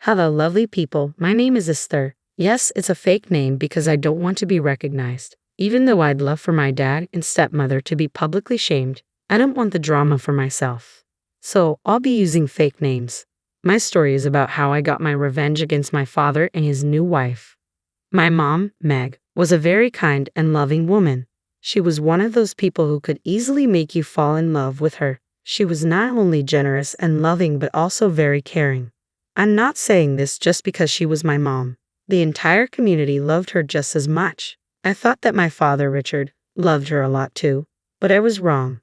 Hello, lovely people. My name is Esther. Yes, it's a fake name because I don't want to be recognized. Even though I'd love for my dad and stepmother to be publicly shamed, I don't want the drama for myself. So, I'll be using fake names. My story is about how I got my revenge against my father and his new wife. My mom, Meg, was a very kind and loving woman. She was one of those people who could easily make you fall in love with her. She was not only generous and loving but also very caring. I'm not saying this just because she was my mom. The entire community loved her just as much. I thought that my father, Richard, loved her a lot too, but I was wrong.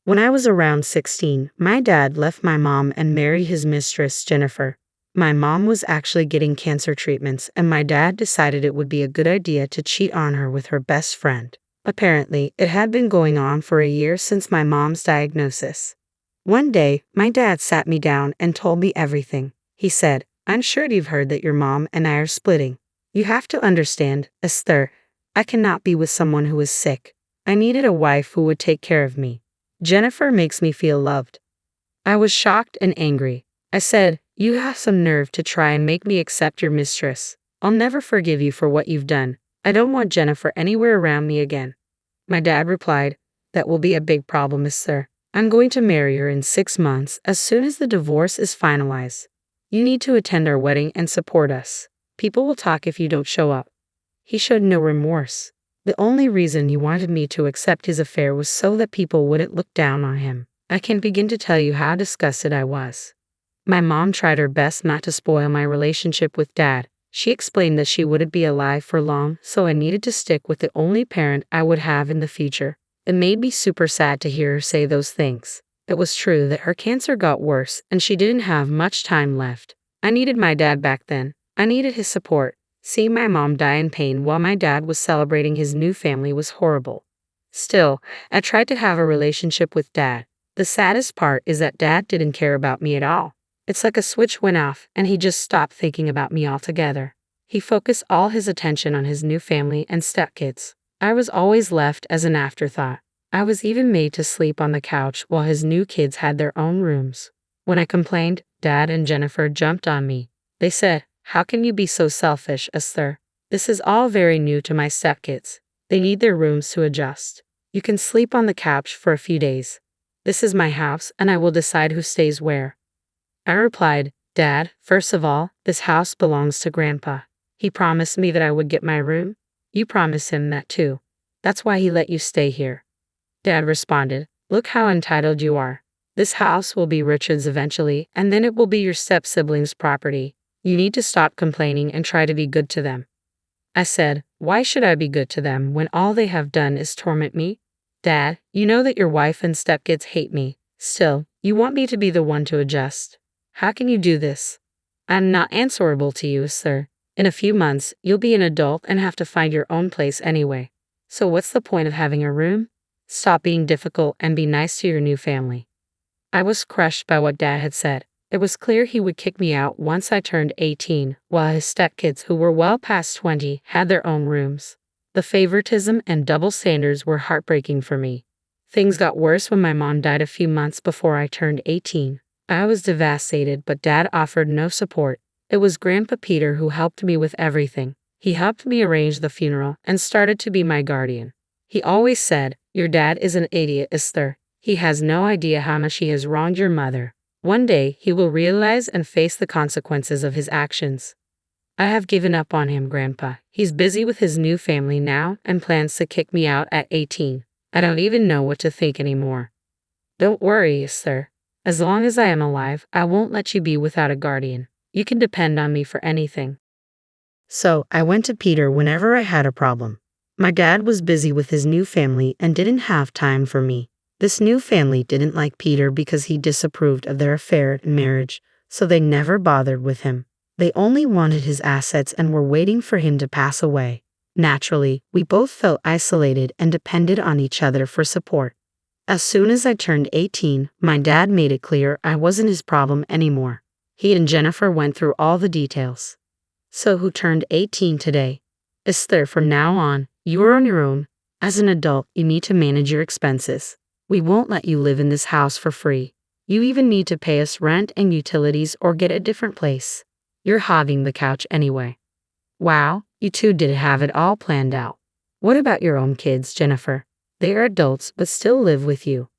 When I was around 16, my dad left my mom and married his mistress, Jennifer. My mom was actually getting cancer treatments, and my dad decided it would be a good idea to cheat on her with her best friend. Apparently, it had been going on for a year since my mom's diagnosis. One day, my dad sat me down and told me everything. He said, "I'm sure you've heard that your mom and I are splitting. You have to understand, Esther, I cannot be with someone who is sick. I needed a wife who would take care of me. Jennifer makes me feel loved." I was shocked and angry. I said, "You have some nerve to try and make me accept your mistress. I'll never forgive you for what you've done. I don't want Jennifer anywhere around me again." My dad replied, "That will be a big problem, Esther. I'm going to marry her in 6 months as soon as the divorce is finalized. You need to attend our wedding and support us. People will talk if you don't show up." He showed no remorse. The only reason he wanted me to accept his affair was so that people wouldn't look down on him. I can't begin to tell you how disgusted I was. My mom tried her best not to spoil my relationship with Dad. She explained that she wouldn't be alive for long, so I needed to stick with the only parent I would have in the future. It made me super sad to hear her say those things. It was true that her cancer got worse and she didn't have much time left. I needed my dad back then. I needed his support. Seeing my mom die in pain while my dad was celebrating his new family was horrible. Still, I tried to have a relationship with Dad. The saddest part is that Dad didn't care about me at all. It's like a switch went off and he just stopped thinking about me altogether. He focused all his attention on his new family and stepkids. I was always left as an afterthought. I was even made to sleep on the couch while his new kids had their own rooms. When I complained, Dad and Jennifer jumped on me. They said, "How can you be so selfish, Esther? This is all very new to my stepkids. They need their rooms to adjust. You can sleep on the couch for a few days. This is my house and I will decide who stays where." I replied, "Dad, first of all, this house belongs to Grandpa. He promised me that I would get my room. You promised him that too. That's why he let you stay here." Dad responded, "Look how entitled you are. This house will be Richard's eventually, and then it will be your step-siblings' property. You need to stop complaining and try to be good to them." I said, "Why should I be good to them when all they have done is torment me? Dad, you know that your wife and stepkids hate me. Still, you want me to be the one to adjust. How can you do this? I'm not answerable to you, sir. In a few months, you'll be an adult and have to find your own place anyway. So what's the point of having a room? Stop being difficult and be nice to your new family." I was crushed by what Dad had said. It was clear he would kick me out once I turned 18, while his stepkids, who were well past 20, had their own rooms. The favoritism and double standards were heartbreaking for me. Things got worse when my mom died a few months before I turned 18. I was devastated, but Dad offered no support. It was Grandpa Peter who helped me with everything. He helped me arrange the funeral and started to be my guardian. He always said, "Your dad is an idiot, Esther. He has no idea how much he has wronged your mother. One day, he will realize and face the consequences of his actions." I have given up on him, Grandpa. He's busy with his new family now and plans to kick me out at 18. I don't even know what to think anymore. "Don't worry, Esther. As long as I am alive, I won't let you be without a guardian. You can depend on me for anything." So I went to Peter whenever I had a problem. My dad was busy with his new family and didn't have time for me. This new family didn't like Peter because he disapproved of their affair and marriage, so they never bothered with him. They only wanted his assets and were waiting for him to pass away. Naturally, we both felt isolated and depended on each other for support. As soon as I turned 18, my dad made it clear I wasn't his problem anymore. He and Jennifer went through all the details. "So who turned 18 today? Esther, from now on, you are on your own. As an adult, you need to manage your expenses. We won't let you live in this house for free. You even need to pay us rent and utilities or get a different place. You're hogging the couch anyway. Wow, you two did have it all planned out. What about your own kids, Jennifer? They are adults but still live with you.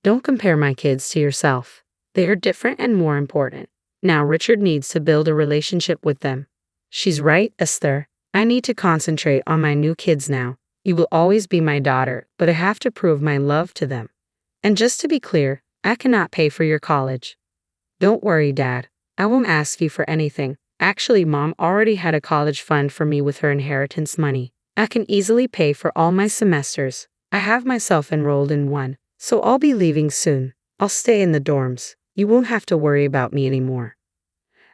Don't compare my kids to yourself. They are different and more important. Now Richard needs to build a relationship with them. She's right, Esther. I need to concentrate on my new kids now. You will always be my daughter, but I have to prove my love to them. And just to be clear, I cannot pay for your college. Don't worry, Dad. I won't ask you for anything. Actually, Mom already had a college fund for me with her inheritance money. I can easily pay for all my semesters. I have myself enrolled in one, so I'll be leaving soon. I'll stay in the dorms. You won't have to worry about me anymore.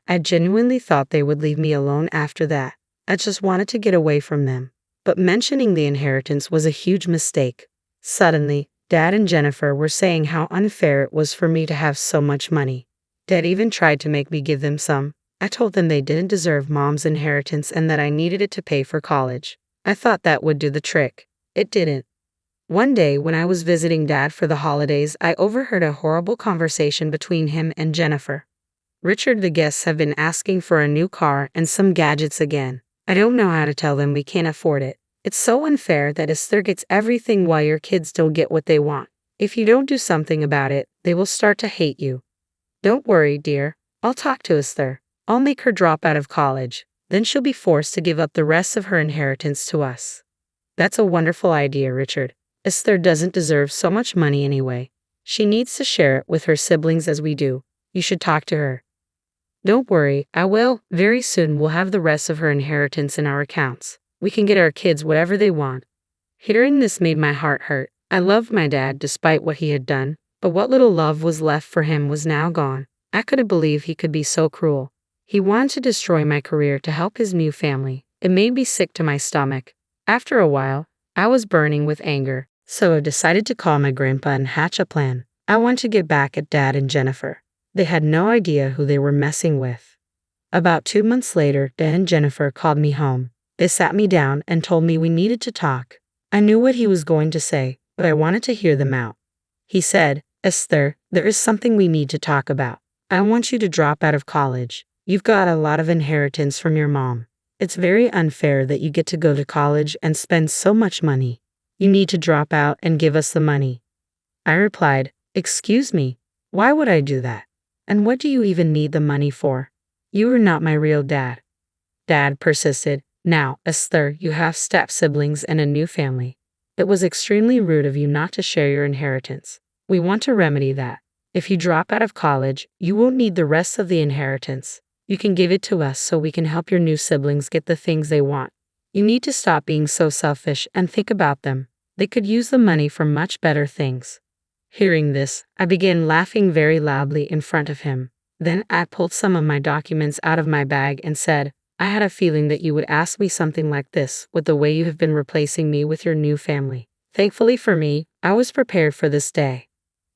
I genuinely thought they would leave me alone after that. I just wanted to get away from them. But mentioning the inheritance was a huge mistake. Suddenly, Dad and Jennifer were saying how unfair it was for me to have so much money. Dad even tried to make me give them some. I told them they didn't deserve Mom's inheritance and that I needed it to pay for college. I thought that would do the trick. It didn't. One day, when I was visiting Dad for the holidays, I overheard a horrible conversation between him and Jennifer. Richard, the guests have been asking for a new car and some gadgets again. I don't know how to tell them we can't afford it. It's so unfair that Esther gets everything while your kids don't get what they want. If you don't do something about it, they will start to hate you. Don't worry, dear. I'll talk to Esther. I'll make her drop out of college. Then she'll be forced to give up the rest of her inheritance to us. That's a wonderful idea, Richard. Esther doesn't deserve so much money anyway. She needs to share it with her siblings as we do. You should talk to her. Don't worry, I will. Very soon we'll have the rest of her inheritance in our accounts. We can get our kids whatever they want. Hearing this made my heart hurt. I loved my dad despite what he had done, but what little love was left for him was now gone. I couldn't believe he could be so cruel. He wanted to destroy my career to help his new family. It made me sick to my stomach. After a while, I was burning with anger, so I decided to call my grandpa and hatch a plan. I wanted to get back at Dad and Jennifer. They had no idea who they were messing with. About 2 months later, Dad and Jennifer called me home. They sat me down and told me we needed to talk. I knew what he was going to say, but I wanted to hear them out. He said, Esther, there is something we need to talk about. I want you to drop out of college. You've got a lot of inheritance from your mom. It's very unfair that you get to go to college and spend so much money. You need to drop out and give us the money. I replied, Excuse me, why would I do that? And what do you even need the money for? You are not my real dad. Dad persisted, Now, Esther, you have step-siblings and a new family. It was extremely rude of you not to share your inheritance. We want to remedy that. If you drop out of college, you won't need the rest of the inheritance. You can give it to us so we can help your new siblings get the things they want. You need to stop being so selfish and think about them. They could use the money for much better things. Hearing this, I began laughing very loudly in front of him. Then I pulled some of my documents out of my bag and said, I had a feeling that you would ask me something like this with the way you have been replacing me with your new family. Thankfully for me, I was prepared for this day.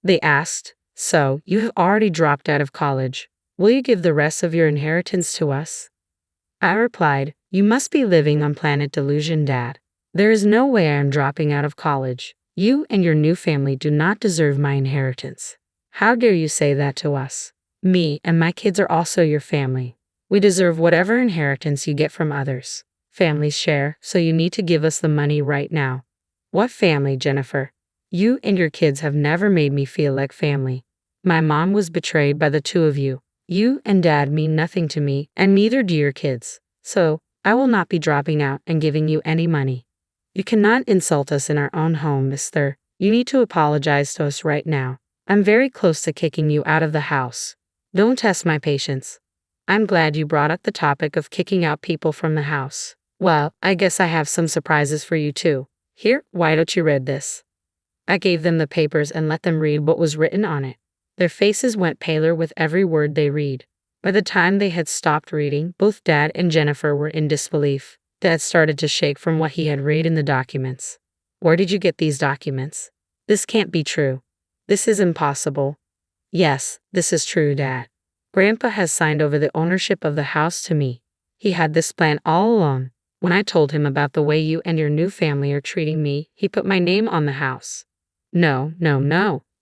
They asked, So, you have already dropped out of college. Will you give the rest of your inheritance to us? I replied, You must be living on planet delusion, Dad. There is no way I am dropping out of college. You and your new family do not deserve my inheritance. How dare you say that to us? Me and my kids are also your family. We deserve whatever inheritance you get from others. Families share, so you need to give us the money right now. What family, Jennifer? You and your kids have never made me feel like family. My mom was betrayed by the two of you. You and Dad mean nothing to me, and neither do your kids. So, I will not be dropping out and giving you any money. You cannot insult us in our own home, Esther. You need to apologize to us right now. I'm very close to kicking you out of the house. Don't test my patience. I'm glad you brought up the topic of kicking out people from the house. Well, I guess I have some surprises for you too. Here, why don't you read this? I gave them the papers and let them read what was written on it. Their faces went paler with every word they read. By the time they had stopped reading, both Dad and Jennifer were in disbelief. Dad started to shake from what he had read in the documents. Where did you get these documents? This can't be true. This is impossible. Yes, this is true, Dad. Grandpa has signed over the ownership of the house to me. He had this plan all along. When I told him about the way you and your new family are treating me, he put my name on the house. No,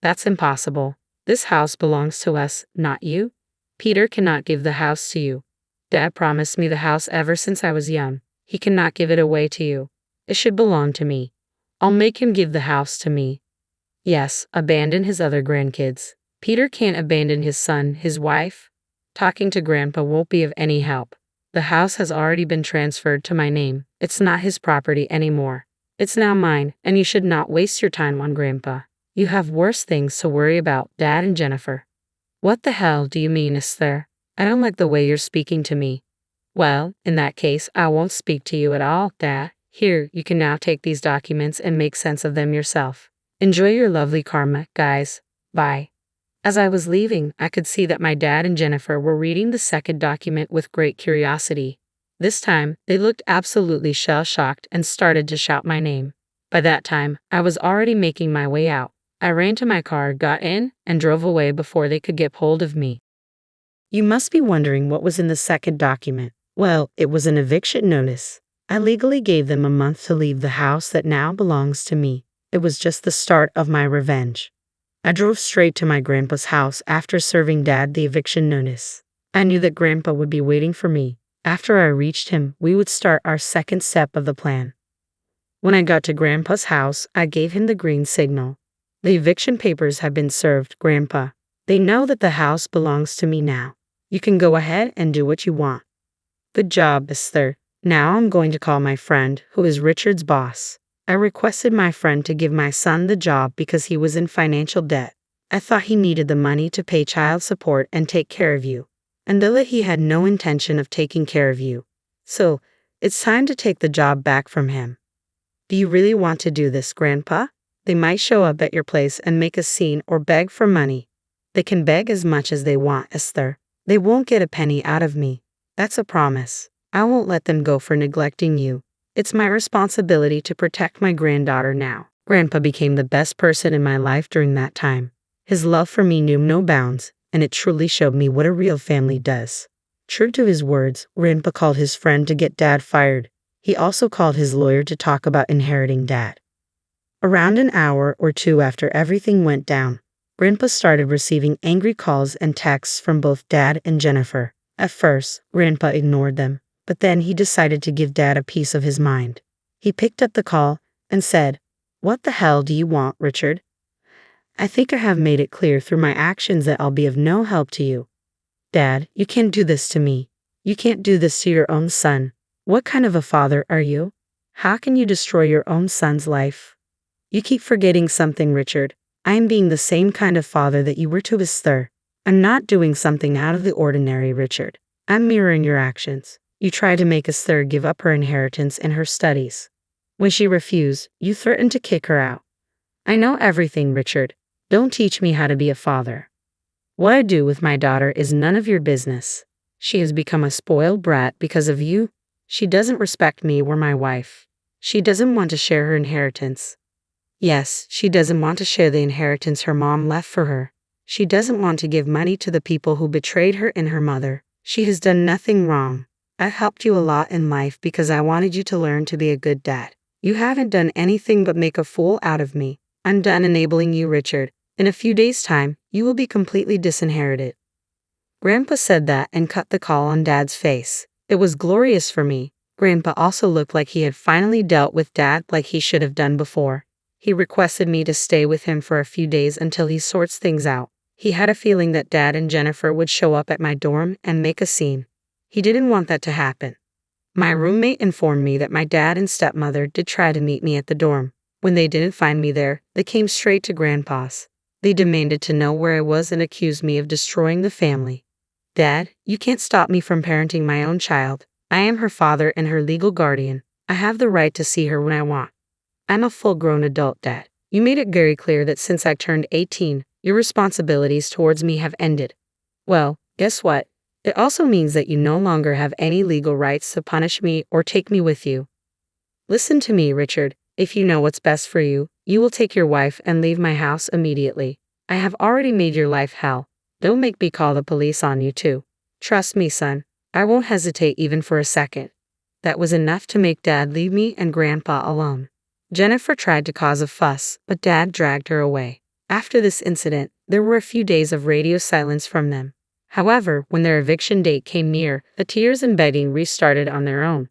that's impossible. This house belongs to us, not you. Peter cannot give the house to you. Dad promised me the house ever since I was young. He cannot give it away to you. It should belong to me. I'll make him give the house to me. Yes, abandon his other grandkids. Peter can't abandon his son, his wife. Talking to Grandpa won't be of any help. The house has already been transferred to my name. It's not his property anymore. It's now mine, and you should not waste your time on Grandpa. You have worse things to worry about, Dad and Jennifer. What the hell do you mean, Esther? I don't like the way you're speaking to me. Well, in that case, I won't speak to you at all, Dad. Here, you can now take these documents and make sense of them yourself. Enjoy your lovely karma, guys. Bye. As I was leaving, I could see that my dad and Jennifer were reading the second document with great curiosity. This time, they looked absolutely shell-shocked and started to shout my name. By that time, I was already making my way out. I ran to my car, got in, and drove away before they could get hold of me. You must be wondering what was in the second document. Well, it was an eviction notice. I legally gave them a month to leave the house that now belongs to me. It was just the start of my revenge. I drove straight to my grandpa's house after serving Dad the eviction notice. I knew that Grandpa would be waiting for me. After I reached him, we would start our second step of the plan. When I got to Grandpa's house, I gave him the green signal. The eviction papers have been served, Grandpa. They know that the house belongs to me now. You can go ahead and do what you want. Good job, Esther. Now I'm going to call my friend, who is Richard's boss. I requested my friend to give my son the job because he was in financial debt. I thought he needed the money to pay child support and take care of you, and though that he had no intention of taking care of you. So, it's time to take the job back from him. Do you really want to do this, Grandpa? They might show up at your place and make a scene or beg for money. They can beg as much as they want, Esther. They won't get a penny out of me. That's a promise. I won't let them go for neglecting you. It's my responsibility to protect my granddaughter now. Grandpa became the best person in my life during that time. His love for me knew no bounds, and it truly showed me what a real family does. True to his words, Grandpa called his friend to get Dad fired. He also called his lawyer to talk about inheriting Dad. Around an hour or two after everything went down, Grandpa started receiving angry calls and texts from both Dad and Jennifer. At first, Grandpa ignored them, but then he decided to give Dad a piece of his mind. He picked up the call and said, "What the hell do you want, Richard? I think I have made it clear through my actions that I'll be of no help to you. Dad, you can't do this to me. You can't do this to your own son. What kind of a father are you? How can you destroy your own son's life? You keep forgetting something, Richard. I am being the same kind of father that you were to Esther. I'm not doing something out of the ordinary, Richard. I'm mirroring your actions. You tried to make Esther give up her inheritance and her studies. When she refused, you threatened to kick her out. I know everything, Richard. Don't teach me how to be a father. What I do with my daughter is none of your business. She has become a spoiled brat because of you. She doesn't respect me or my wife. She doesn't want to share her inheritance. Yes, she doesn't want to share the inheritance her mom left for her. She doesn't want to give money to the people who betrayed her and her mother. She has done nothing wrong. I've helped you a lot in life because I wanted you to learn to be a good dad. You haven't done anything but make a fool out of me. I'm done enabling you, Richard. In a few days' time, you will be completely disinherited." Grandpa said that and cut the call on Dad's face. It was glorious for me. Grandpa also looked like he had finally dealt with Dad like he should have done before. He requested me to stay with him for a few days until he sorts things out. He had a feeling that Dad and Jennifer would show up at my dorm and make a scene. He didn't want that to happen. My roommate informed me that my dad and stepmother did try to meet me at the dorm. When they didn't find me there, they came straight to Grandpa's. They demanded to know where I was and accused me of destroying the family. Dad, you can't stop me from parenting my own child. I am her father and her legal guardian. I have the right to see her when I want. I'm a full-grown adult, Dad. You made it very clear that since I turned 18, your responsibilities towards me have ended. Well, guess what? It also means that you no longer have any legal rights to punish me or take me with you. Listen to me, Richard. If you know what's best for you, you will take your wife and leave my house immediately. I have already made your life hell. Don't make me call the police on you too. Trust me, son. I won't hesitate even for a second. That was enough to make Dad leave me and Grandpa alone. Jennifer tried to cause a fuss, but Dad dragged her away. After this incident, there were a few days of radio silence from them. However, when their eviction date came near, the tears and begging restarted on their own.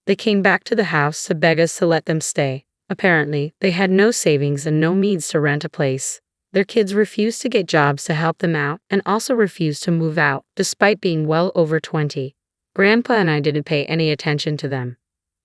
They came back to the house to beg us to let them stay. Apparently, they had no savings and no means to rent a place. Their kids refused to get jobs to help them out and also refused to move out, despite being well over 20. Grandpa and I didn't pay any attention to them.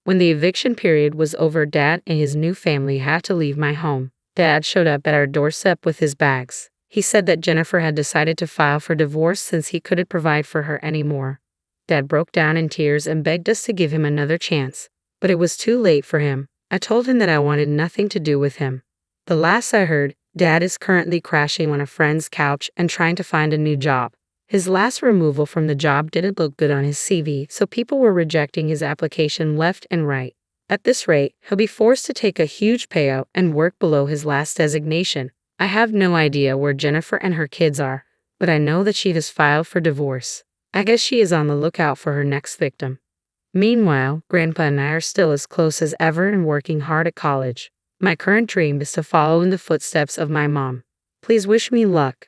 When the eviction period was over, Dad and his new family had to leave my home. Dad showed up at our doorstep with his bags. He said that Jennifer had decided to file for divorce since he couldn't provide for her anymore. Dad broke down in tears and begged us to give him another chance, but it was too late for him. I told him that I wanted nothing to do with him. The last I heard, Dad is currently crashing on a friend's couch and trying to find a new job. His last removal from the job didn't look good on his CV, so people were rejecting his application left and right. At this rate, he'll be forced to take a huge payout and work below his last designation. I have no idea where Jennifer and her kids are, but I know that she has filed for divorce. I guess she is on the lookout for her next victim. Meanwhile, Grandpa and I are still as close as ever and working hard at college. My current dream is to follow in the footsteps of my mom. Please wish me luck.